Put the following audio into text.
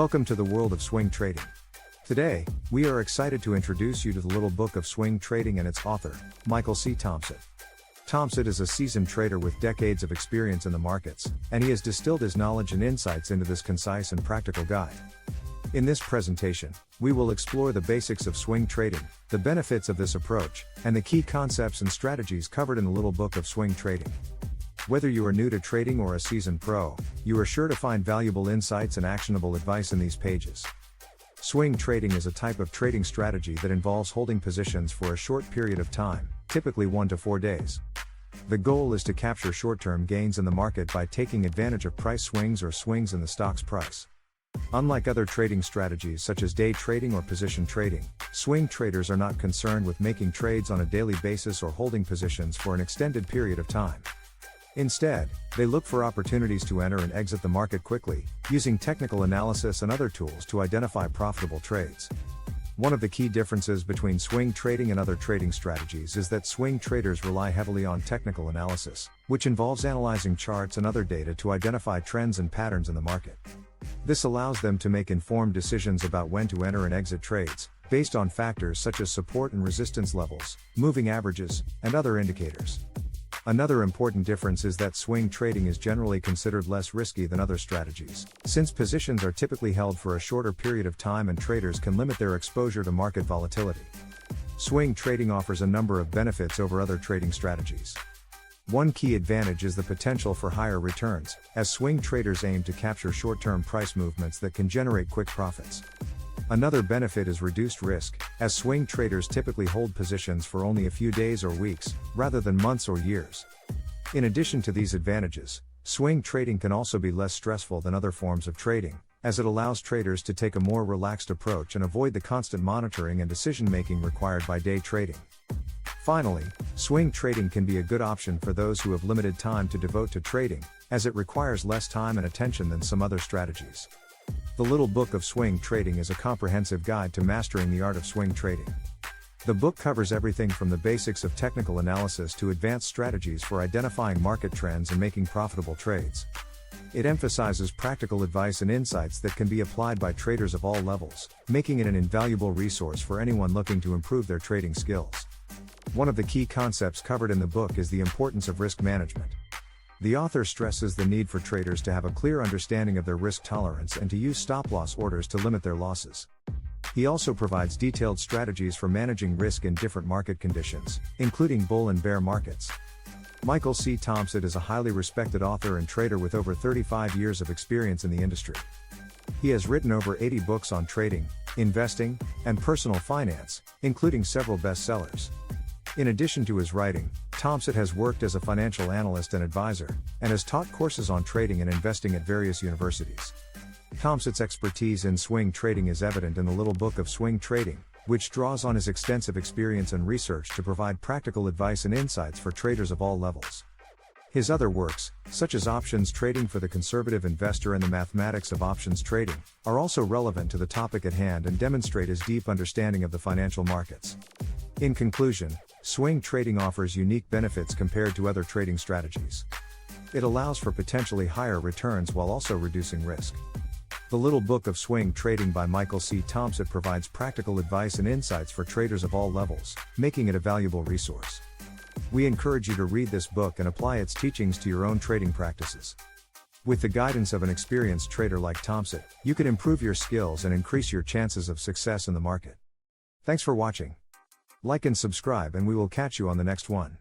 Welcome to the world of swing trading. Today, we are excited to introduce you to the Little Book of Swing Trading and its author, Michael C. Thomsett. Thomsett is a seasoned trader with decades of experience in the markets, and he has distilled his knowledge and insights into this concise and practical guide. In this presentation, we will explore the basics of swing trading, the benefits of this approach, and the key concepts and strategies covered in the Little Book of Swing Trading. Whether you are new to trading or a seasoned pro, you are sure to find valuable insights and actionable advice in these pages. Swing trading is a type of trading strategy that involves holding positions for a short period of time, typically 1 to 4 days. The goal is to capture short-term gains in the market by taking advantage of price swings or swings in the stock's price. Unlike other trading strategies such as day trading or position trading, swing traders are not concerned with making trades on a daily basis or holding positions for an extended period of time. Instead, they look for opportunities to enter and exit the market quickly, using technical analysis and other tools to identify profitable trades. One of the key differences between swing trading and other trading strategies is that swing traders rely heavily on technical analysis, which involves analyzing charts and other data to identify trends and patterns in the market. This allows them to make informed decisions about when to enter and exit trades, based on factors such as support and resistance levels, moving averages, and other indicators. Another important difference is that swing trading is generally considered less risky than other strategies, since positions are typically held for a shorter period of time and traders can limit their exposure to market volatility. Swing trading offers a number of benefits over other trading strategies. One key advantage is the potential for higher returns, as swing traders aim to capture short-term price movements that can generate quick profits. Another benefit is reduced risk, as swing traders typically hold positions for only a few days or weeks, rather than months or years. In addition to these advantages, swing trading can also be less stressful than other forms of trading, as it allows traders to take a more relaxed approach and avoid the constant monitoring and decision-making required by day trading. Finally, swing trading can be a good option for those who have limited time to devote to trading, as it requires less time and attention than some other strategies. The Little Book of Swing Trading is a comprehensive guide to mastering the art of swing trading. The book covers everything from the basics of technical analysis to advanced strategies for identifying market trends and making profitable trades. It emphasizes practical advice and insights that can be applied by traders of all levels, making it an invaluable resource for anyone looking to improve their trading skills. One of the key concepts covered in the book is the importance of risk management. The author stresses the need for traders to have a clear understanding of their risk tolerance and to use stop-loss orders to limit their losses. He also provides detailed strategies for managing risk in different market conditions, including bull and bear markets. Michael C. Thomsett is a highly respected author and trader with over 35 years of experience in the industry. He has written over 80 books on trading, investing, and personal finance, including several bestsellers. In addition to his writing, Thomsett has worked as a financial analyst and advisor, and has taught courses on trading and investing at various universities. Thomsett's expertise in swing trading is evident in the Little Book of Swing Trading, which draws on his extensive experience and research to provide practical advice and insights for traders of all levels. His other works, such as Options Trading for the Conservative Investor and the Mathematics of Options Trading, are also relevant to the topic at hand and demonstrate his deep understanding of the financial markets. In conclusion, swing trading offers unique benefits compared to other trading strategies. It allows for potentially higher returns while also reducing risk. The Little Book of Swing Trading by Michael C. Thomsett provides practical advice and insights for traders of all levels, making it a valuable resource. We encourage you to read this book and apply its teachings to your own trading practices. With the guidance of an experienced trader like Thomsett, you can improve your skills and increase your chances of success in the market. Thanks for watching. Like and subscribe, and we will catch you on the next one.